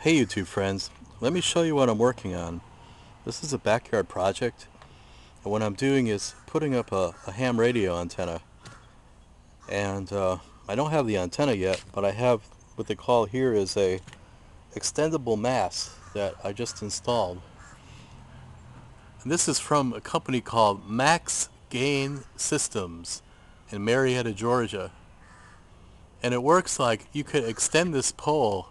Hey YouTube friends, let me show you what I'm working on. This is a backyard project, and what I'm doing is putting up a ham radio antenna. And I don't have the antenna yet, but I have what they call here is a extendable mast that I just installed. And this is from a company called Max Gain Systems in Marietta, Georgia. And it works like you could extend this pole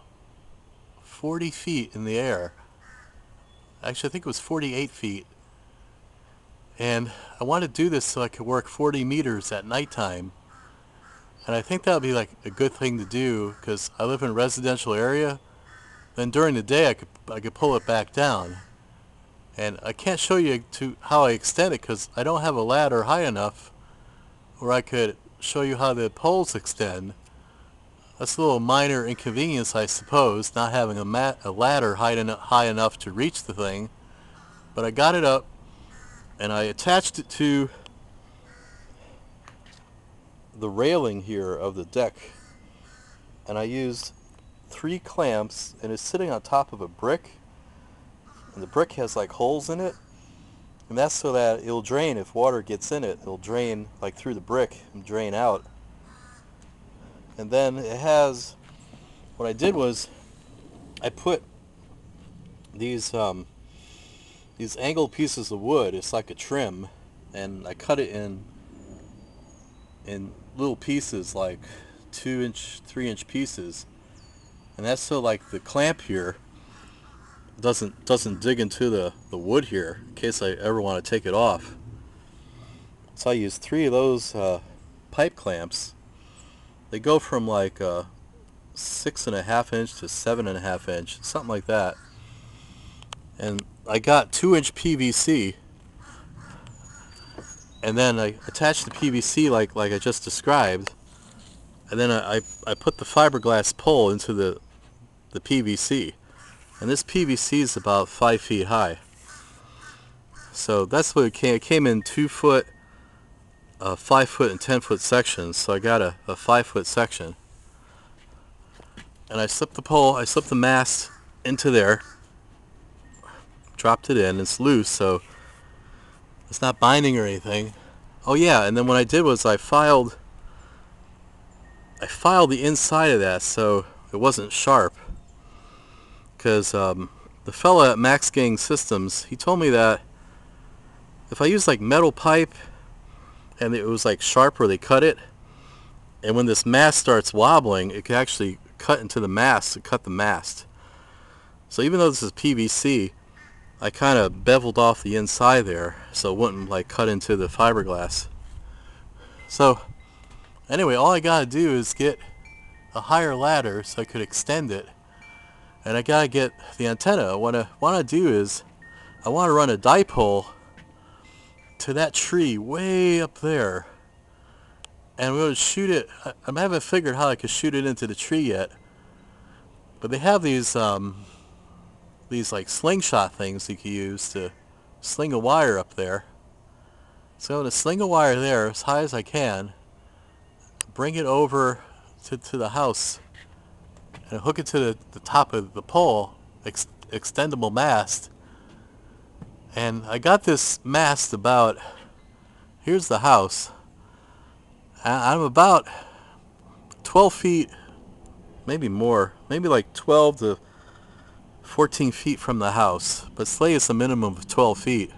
40 feet in the air. Actually, I think it was 48 feet. And I want to do this so I could work 40 meters at nighttime. And I think that would be like a good thing to do because I live in a residential area. Then during the day I could pull it back down. And I can't show you how I extend it because I don't have a ladder high enough where I could show you how the poles extend. That's a little minor inconvenience, I suppose, not having a ladder high enough to reach the thing. But I got it up and I attached it to the railing here of the deck, and I used 3 clamps, and it's sitting on top of a brick, and the brick has like holes in it, and that's so that it'll drain. If water gets in it, it'll drain like through the brick and drain out. And then it has, what I did was I put these angled pieces of wood. It's like a trim, and I cut it in little pieces, like 2-inch, 3-inch pieces, and that's so like the clamp here doesn't dig into the wood here in case I ever want to take it off. So I used 3 of those pipe clamps. They go from like 6.5 inch to 7.5 inch, something like that. And I got 2-inch PVC, and then I attached the PVC like I just described, and then I put the fiberglass pole into the PVC, and this PVC is about 5 feet high. So that's what it came. It came in 2 foot, 5 foot, and 10 foot sections. So I got a 5 foot section, and I slipped the mast into there, dropped it in. It's loose, so it's not binding or anything. Oh yeah, and then what I did was I filed the inside of that so it wasn't sharp, because the fella at Max Gang Systems, he told me that if I use like metal pipe and it was like sharp where they cut it, and when this mast starts wobbling, it could actually cut into the mast and cut the mast. So even though this is PVC, I kind of beveled off the inside there so it wouldn't like cut into the fiberglass. So anyway, all I gotta do is get a higher ladder so I could extend it, and I gotta get the antenna. What I want to do is I want to run a dipole to that tree way up there, and we're going to shoot it. I haven't figured how I could shoot it into the tree yet, but they have these like slingshot things you can use to sling a wire up there. So I'm going to sling a wire there as high as I can, bring it over to the house, and hook it to the top of the pole, extendable mast. And I got this mast about, here's the house. I'm about 12 feet, maybe more, maybe like 12 to 14 feet from the house, but say it's a minimum of 12 feet.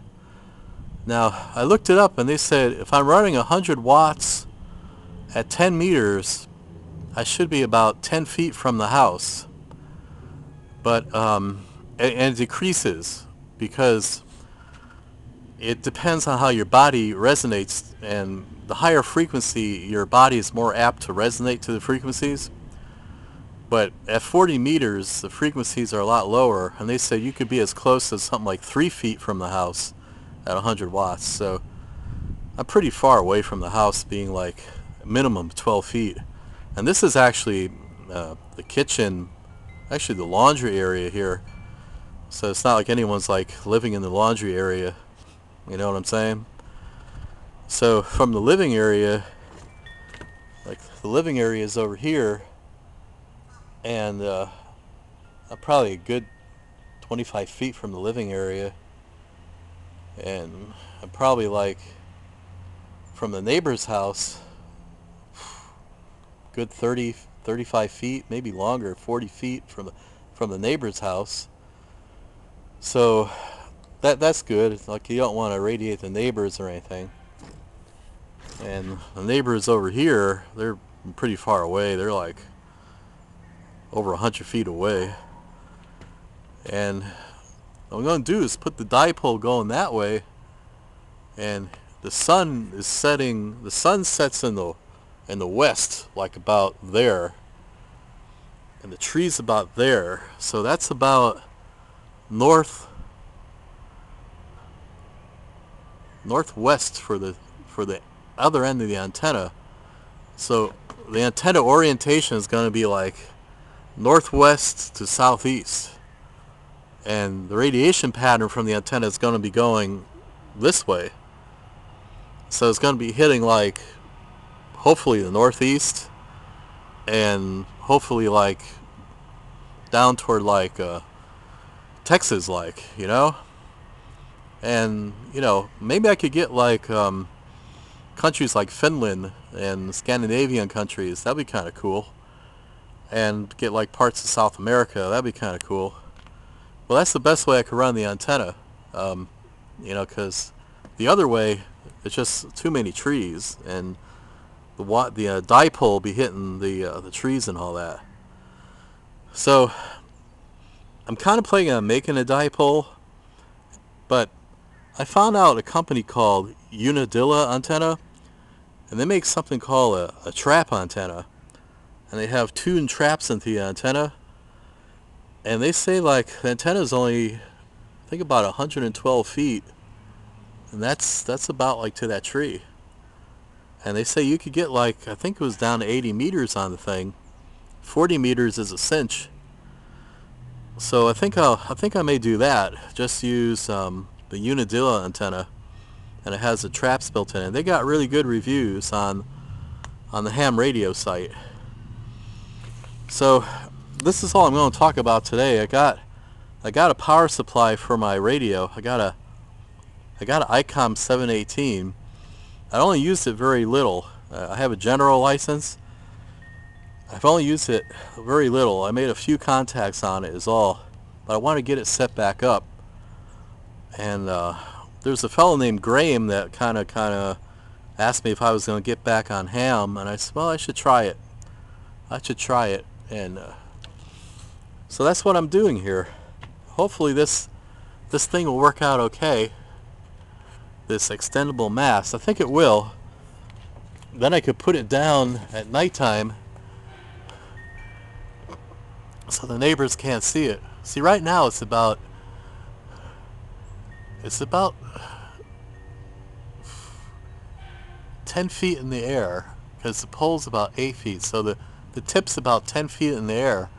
Now, I looked it up and they said if I'm running 100 watts at 10 meters, I should be about 10 feet from the house. But, and it decreases because it depends on how your body resonates, and the higher frequency, your body is more apt to resonate to the frequencies. But at 40 meters, the frequencies are a lot lower, and they say you could be as close as something like 3 feet from the house at 100 watts. So I'm pretty far away from the house, being like minimum 12 feet. And this is actually the kitchen, actually the laundry area here. So it's not like anyone's like living in the laundry area. You know what I'm saying? So from the living area, like the living area is over here, and probably a good 25 feet from the living area, and I'm probably like from the neighbor's house, good 30, 35 feet, maybe longer, 40 feet from the neighbor's house. So that's good. Like, you don't want to radiate the neighbors or anything. And the neighbors over here, they're pretty far away. They're like over 100 feet away. And what I'm going to do is put the dipole going that way, and the sun is setting. The sun sets in the west, like about there, and the tree's about there. So that's about northwest for the other end of the antenna. So the antenna orientation is going to be like northwest to southeast, and the radiation pattern from the antenna is going to be going this way. So it's going to be hitting like hopefully the northeast, and hopefully like down toward like Texas, like, you know. And maybe I could get like countries like Finland and Scandinavian countries. That'd be kind of cool. And get like parts of South America. That'd be kind of cool. Well, that's the best way I could run the antenna. Because the other way, it's just too many trees, and the dipole be hitting the trees and all that. So I'm kind of planning on making a dipole, but I found out a company called Unadilla Antenna, and they make something called a trap antenna, and they have tuned traps into the antenna, and they say like the antenna is only, I think, about 112 feet, and that's about like to that tree. And they say you could get like, I think it was down to 80 meters on the thing. 40 meters is a cinch. So I think I may do that. Just use the Unadilla antenna, and it has the traps built in it. They got really good reviews on the ham radio site. So this is all I'm going to talk about today. I got a power supply for my radio. I got an ICOM 718. I only used it very little. I have a general license. I've only used it very little. I made a few contacts on it is all, but I want to get it set back up. And there's a fellow named Graham that kind of asked me if I was going to get back on ham, and I said, well, I should try it. And so that's what I'm doing here. Hopefully this thing will work out okay. This extendable mast, I think it will. Then I could put it down at nighttime so the neighbors can't see it. See, right now it's about 10 feet in the air, because the pole's about 8 feet, so the tip's about 10 feet in the air.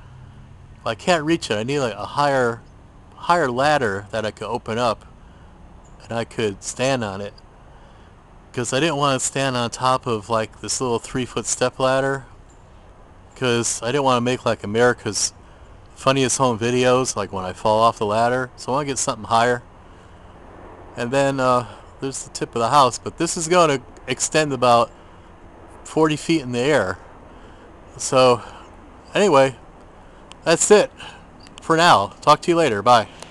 If I can't reach it, I need like a higher ladder that I could open up, and I could stand on it, because I didn't want to stand on top of like this little 3-foot step ladder, because I didn't want to make like America's Funniest Home Videos, like when I fall off the ladder. So I want to get something higher. And then there's the tip of the house, but this is going to extend about 40 feet in the air. So anyway, that's it for now. Talk to you later. Bye.